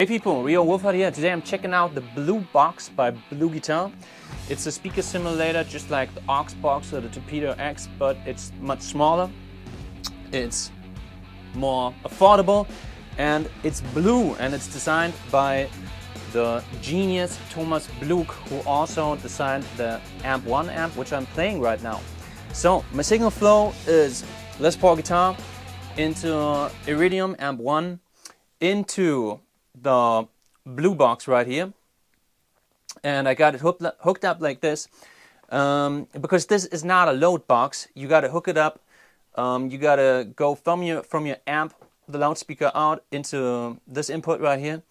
Hey people, Rio Wolfhard here. Today I'm checking out the BluBox by BluGuitar. It's a speaker simulator just like the OxBox or the Torpedo X, but it's much smaller, it's more affordable, and it's blue, and it's designed by the genius Thomas Blug, who also designed the Amp 1 amp, which I'm playing right now. So my signal flow is Les Paul guitar into Iridium Amp 1 into the BluBox right here, and I got it hooked up like this because this is not a load box. You got to hook it up. You got to go from your amp, the loudspeaker, out into this input right here,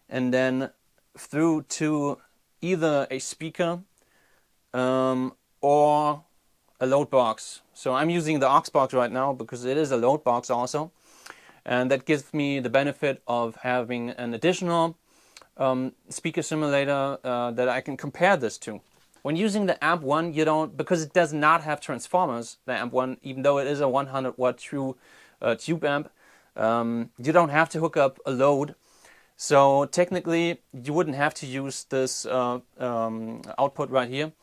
and then through to either a speaker or a load box. So I'm using the OxBox right now because it is a load box also. And that gives me the benefit of having an additional speaker simulator that I can compare this to. When using the Amp 1, you don't, because it does not have transformers, the Amp 1, even though it is a 100 watt true tube amp, you don't have to hook up a load. So technically, you wouldn't have to use this output right here,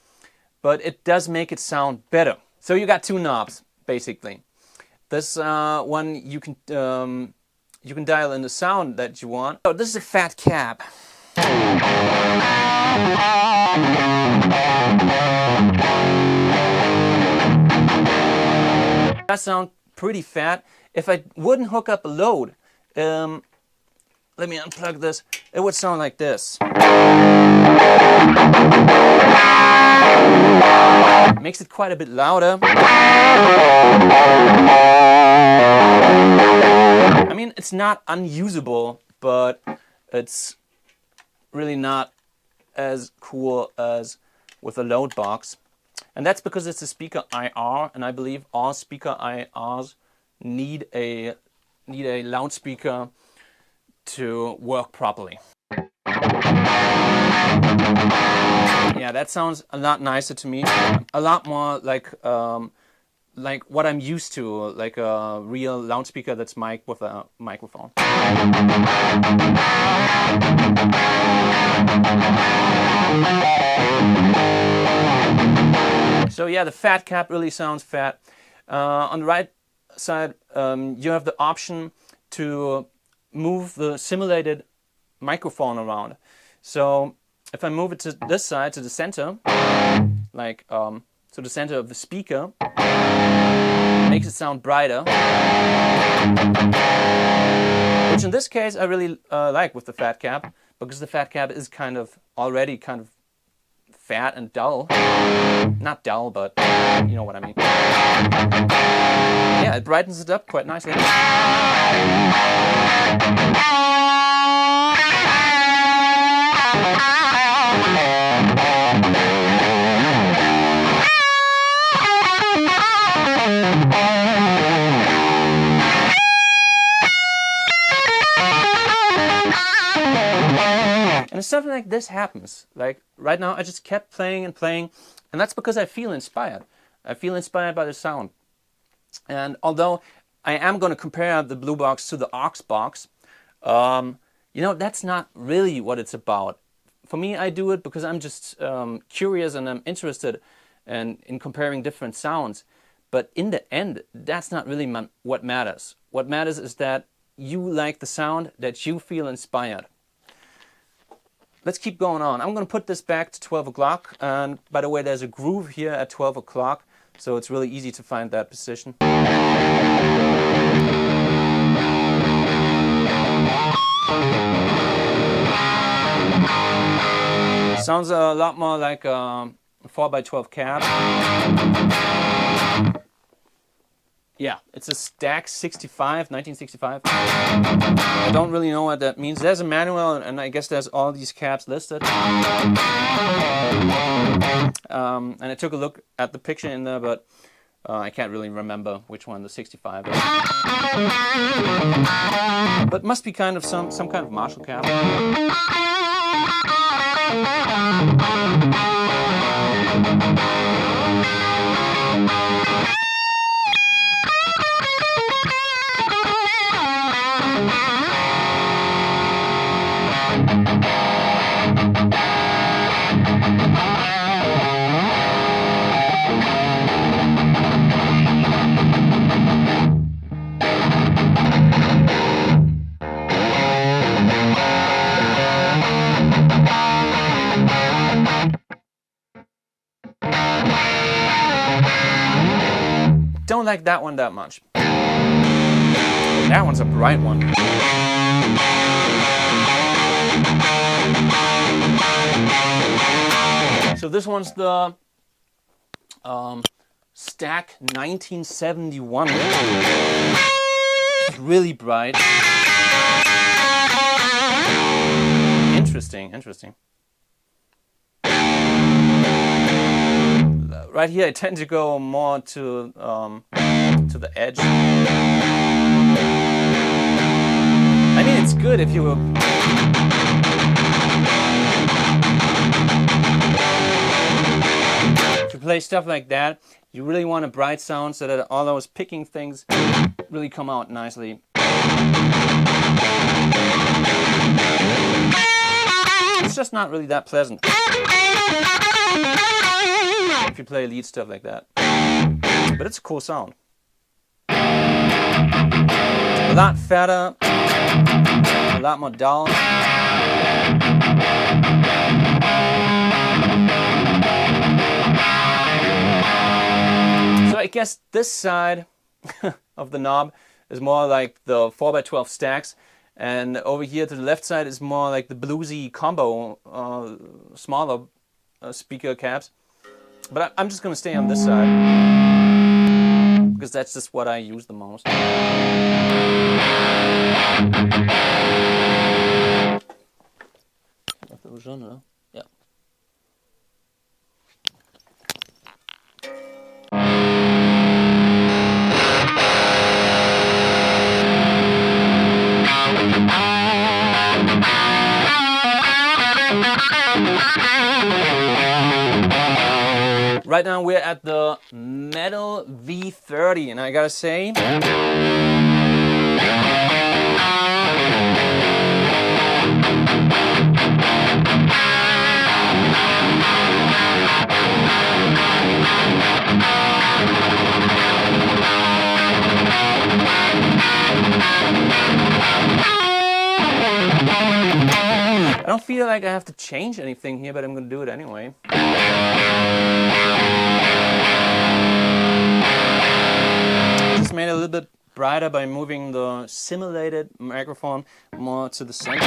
but it does make it sound better. So you got two knobs, basically. This one you can dial in the sound that you want. So this is a fat cab. That sounds pretty fat. If I wouldn't hook up a load, let me unplug this. It would sound like this. Makes it quite a bit louder. I mean, it's not unusable, but it's really not as cool as with a load box. And that's because it's a speaker IR, and I believe all speaker IRs need a loudspeaker to work properly. Yeah, that sounds a lot nicer to me. A lot more like what I'm used to, like a real loudspeaker that's mic'd with a microphone. So yeah, the fat cap really sounds fat. On the right side, you have the option to move the simulated microphone around. So if I move it to this side, to the center, like to the center of the speaker, makes it sound brighter. Which in this case I really like with the fat cap, because the fat cap is already kind of fat and dull. Not dull, but you know what I mean. Yeah, it brightens it up quite nicely. And if something like this happens, like right now, I just kept playing and playing, and that's because I feel inspired. I feel inspired by the sound. And although I am going to compare the BluBox to the OxBox, you know, that's not really what it's about. For me, I do it because I'm just curious and I'm interested in comparing different sounds. But in the end, that's not really what matters. What matters is that you like the sound, that you feel inspired. Let's keep going on. I'm going to put this back to 12 o'clock. And by the way, there's a groove here at 12 o'clock. So it's really easy to find that position. Sounds a lot more like a 4x12 cab. Yeah, it's a Stack 65, 1965. I don't really know what that means. There's a manual, and I guess there's all these cabs listed. And I took a look at the picture in there, but I can't really remember which one the 65 is. But must be kind of some kind of Marshall cab. Don't like that one that much. That one's a bright one. So this one's the Stack 1971. It's really bright. Interesting, interesting. Right here, I tend to go more to the edge. I mean, it's good if you play stuff like that. You really want a bright sound so that all those picking things really come out nicely. It's just not really that pleasant if you play lead stuff like that. But it's a cool sound. A lot fatter, a lot more dull. So I guess this side of the knob is more like the 4x12 stacks, and over here to the left side is more like the bluesy combo, smaller speaker caps. But I'm just going to stay on this side, because that's just what I use the most. Yeah. Right now we're at the Metal V30, and I gotta say, I don't feel like I have to change anything here, but I'm gonna do it anyway. Just made it a little bit brighter by moving the simulated microphone more to the center.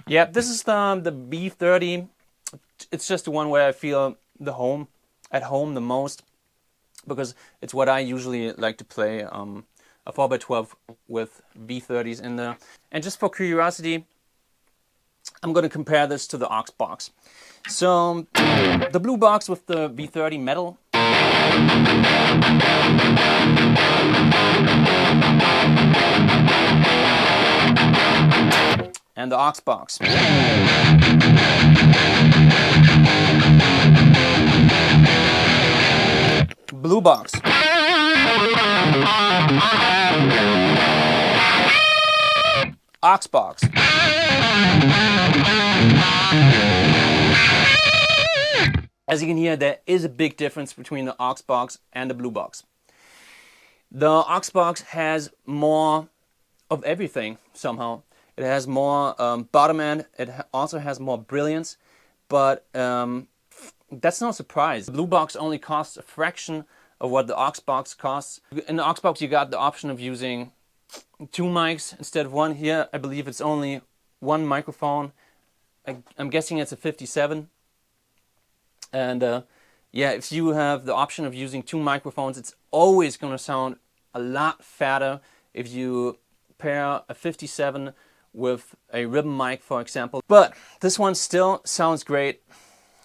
Yeah, this is the B30. It's just the one where I feel at home the most, because it's what I usually like to play, a 4x12 with V30s in there. And just for curiosity, I'm going to compare this to the OxBox. So the BluBox with the V30 metal. And the OxBox. BluBox. OxBox. As you can hear, there is a big difference between the OxBox and the BluBox. The OxBox has more of everything somehow. It has more bottom end, it also has more brilliance, but that's no surprise. The BluBox only costs a fraction of what the OxBox costs. In the OxBox you got the option of using 2 mics instead of 1. Here I believe it's only 1 microphone. I'm guessing it's a 57. And yeah, if you have the option of using 2 microphones, it's always going to sound a lot fatter if you pair a 57 with a ribbon mic, for example. But this one still sounds great.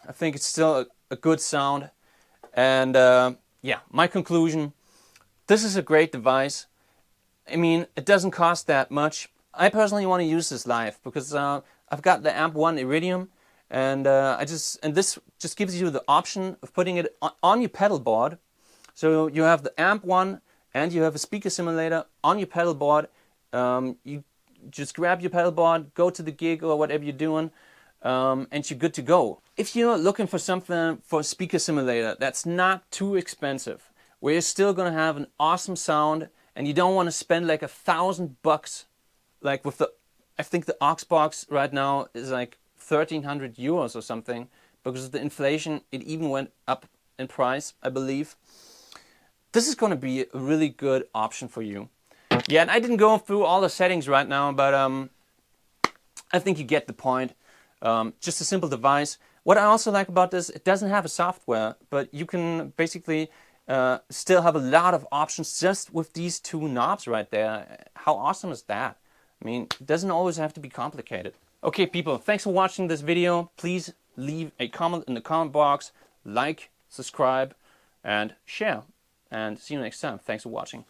I think it's still a good sound. And yeah, my conclusion, This is a great device. I mean, it doesn't cost that much. I personally want to use this live because I've got the Amp 1 Iridium, and this just gives you the option of putting it on your pedal board. So you have the Amp 1 and you have a speaker simulator on your pedal board. You just grab your pedal board, go to the gig or whatever you're doing, and you're good to go. If you're looking for something for a speaker simulator that's not too expensive, where you're still going to have an awesome sound, and you don't want to spend like $1,000, like with the, I think the OxBox right now is like 1,300 euros or something, because of the inflation, it even went up in price, I believe. This is going to be a really good option for you. Yeah, and I didn't go through all the settings right now, but I think you get the point. Just a simple device. What I also like about this, it doesn't have a software, but you can basically still have a lot of options just with these two knobs right there. How awesome is that? I mean, it doesn't always have to be complicated. Okay, people, thanks for watching this video. Please leave a comment in the comment box, like, subscribe, and share. And see you next time. Thanks for watching.